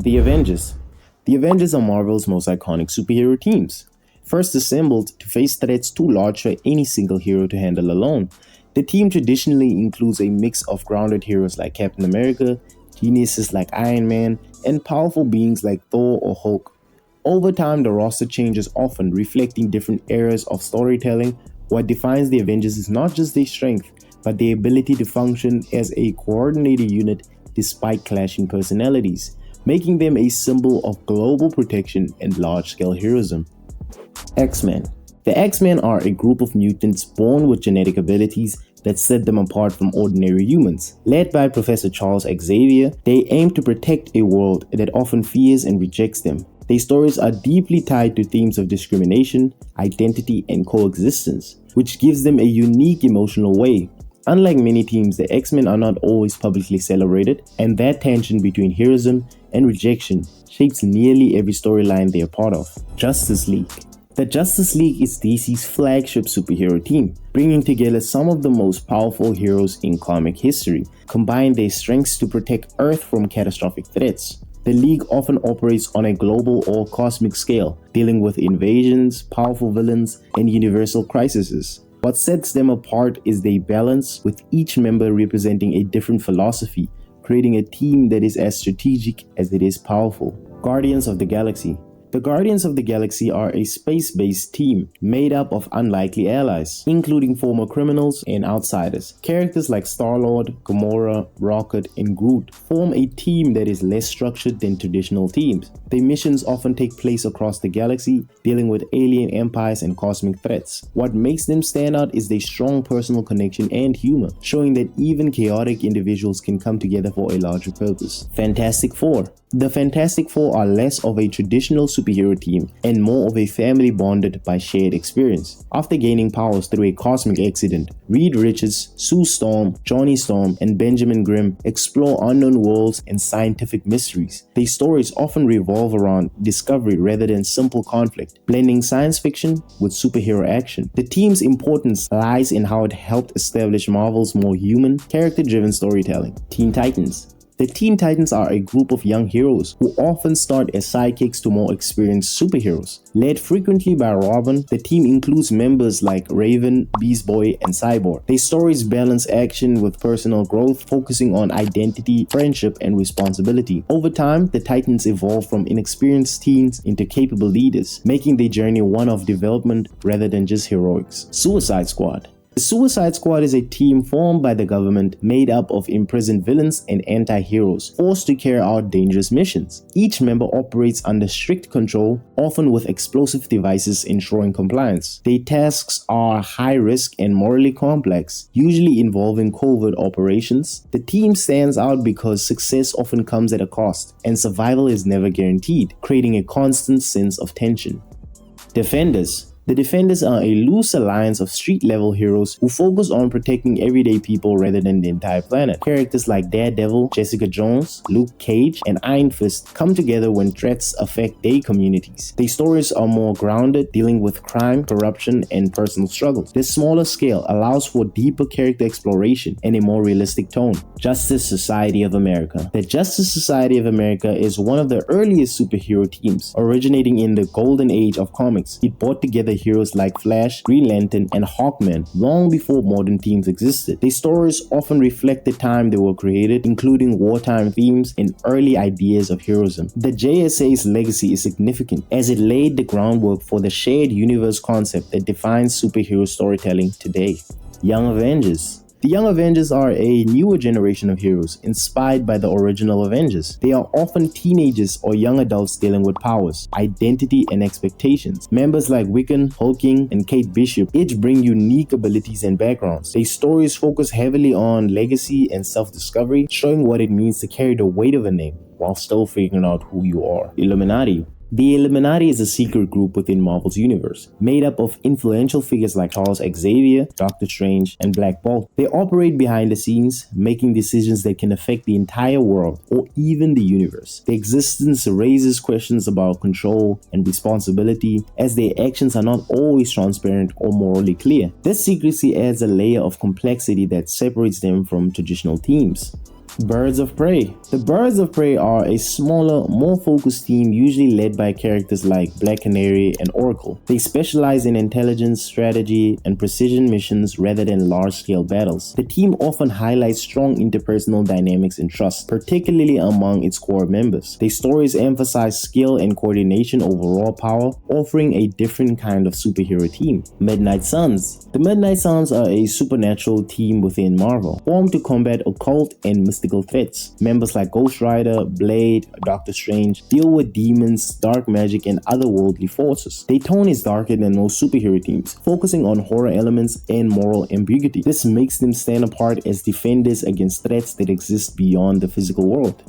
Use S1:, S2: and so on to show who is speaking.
S1: The Avengers. The Avengers are Marvel's most iconic superhero teams. First assembled to face threats too large for any single hero to handle alone, the team traditionally includes a mix of grounded heroes like Captain America, geniuses like Iron Man, and powerful beings like Thor or Hulk. Over time, the roster changes often, reflecting different eras of storytelling. What defines the Avengers is not just their strength, but their ability to function as a coordinated unit despite clashing personalities, making them a symbol of global protection and large-scale heroism. X-Men. The X-Men are a group of mutants born with genetic abilities that set them apart from ordinary humans. Led by Professor Charles Xavier, they aim to protect a world that often fears and rejects them. Their stories are deeply tied to themes of discrimination, identity, and coexistence, which gives them a unique emotional way. Unlike many teams, the X-Men are not always publicly celebrated, and that tension between heroism and rejection shapes nearly every storyline they are part of. Justice League. The Justice League is DC's flagship superhero team, bringing together some of the most powerful heroes in comic history, combine their strengths to protect Earth from catastrophic threats. The League often operates on a global or cosmic scale, dealing with invasions, powerful villains, and universal crises. What sets them apart is their balance, with each member representing a different philosophy, creating a team that is as strategic as it is powerful. Guardians of the Galaxy. The Guardians of the Galaxy are a space-based team made up of unlikely allies, including former criminals and outsiders. Characters like Star-Lord, Gamora, Rocket, and Groot form a team that is less structured than traditional teams. Their missions often take place across the galaxy, dealing with alien empires and cosmic threats. What makes them stand out is their strong personal connection and humor, showing that even chaotic individuals can come together for a larger purpose. Fantastic Four. The Fantastic Four are less of a traditional superhero team and more of a family bonded by shared experience. After gaining powers through a cosmic accident, Reed Richards, Sue Storm, Johnny Storm, and Benjamin Grimm explore unknown worlds and scientific mysteries. Their stories often revolve around discovery rather than simple conflict, blending science fiction with superhero action. The team's importance lies in how it helped establish Marvel's more human, character-driven storytelling. Teen Titans. The Teen Titans are a group of young heroes who often start as sidekicks to more experienced superheroes. Led frequently by Robin, the team includes members like Raven, Beast Boy, and Cyborg. Their stories balance action with personal growth, focusing on identity, friendship, and responsibility. Over time, the Titans evolve from inexperienced teens into capable leaders, making their journey one of development rather than just heroics. Suicide Squad. The Suicide Squad is a team formed by the government made up of imprisoned villains and anti-heroes forced to carry out dangerous missions. Each member operates under strict control, often with explosive devices ensuring compliance. Their tasks are high risk and morally complex, usually involving covert operations. The team stands out because success often comes at a cost, and survival is never guaranteed, creating a constant sense of tension. Defenders. The Defenders are a loose alliance of street-level heroes who focus on protecting everyday people rather than the entire planet. Characters like Daredevil, Jessica Jones, Luke Cage, and Iron Fist come together when threats affect their communities. Their stories are more grounded, dealing with crime, corruption, and personal struggles. This smaller scale allows for deeper character exploration and a more realistic tone. Justice Society of America. The Justice Society of America is one of the earliest superhero teams, originating in the golden age of comics. It brought together heroes like Flash, Green Lantern, and Hawkman long before modern teams existed. Their stories often reflect the time they were created, including wartime themes and early ideas of heroism. The JSA's legacy is significant as it laid the groundwork for the shared universe concept that defines superhero storytelling today. Young Avengers. The Young Avengers are a newer generation of heroes inspired by the original Avengers. They are often teenagers or young adults dealing with powers, identity, and expectations. Members like Wiccan, Hulking, and Kate Bishop each bring unique abilities and backgrounds. Their stories focus heavily on legacy and self-discovery, showing what it means to carry the weight of a name while still figuring out who you are. Illuminati. The Illuminati is a secret group within Marvel's universe, made up of influential figures like Charles Xavier, Doctor Strange, and Black Bolt. They operate behind the scenes, making decisions that can affect the entire world or even the universe. Their existence raises questions about control and responsibility, as their actions are not always transparent or morally clear. This secrecy adds a layer of complexity that separates them from traditional teams. Birds of Prey. The Birds of Prey are a smaller, more focused team usually led by characters like Black Canary and Oracle. They specialize in intelligence, strategy, and precision missions rather than large-scale battles. The team often highlights strong interpersonal dynamics and trust, particularly among its core members. Their stories emphasize skill and coordination over raw power, offering a different kind of superhero team. Midnight Suns. The Midnight Suns are a supernatural team within Marvel, formed to combat occult and mystical threats. Members like Ghost Rider, Blade, Doctor Strange deal with demons, dark magic, and otherworldly forces. Their tone is darker than most superhero teams, focusing on horror elements and moral ambiguity. This makes them stand apart as defenders against threats that exist beyond the physical world.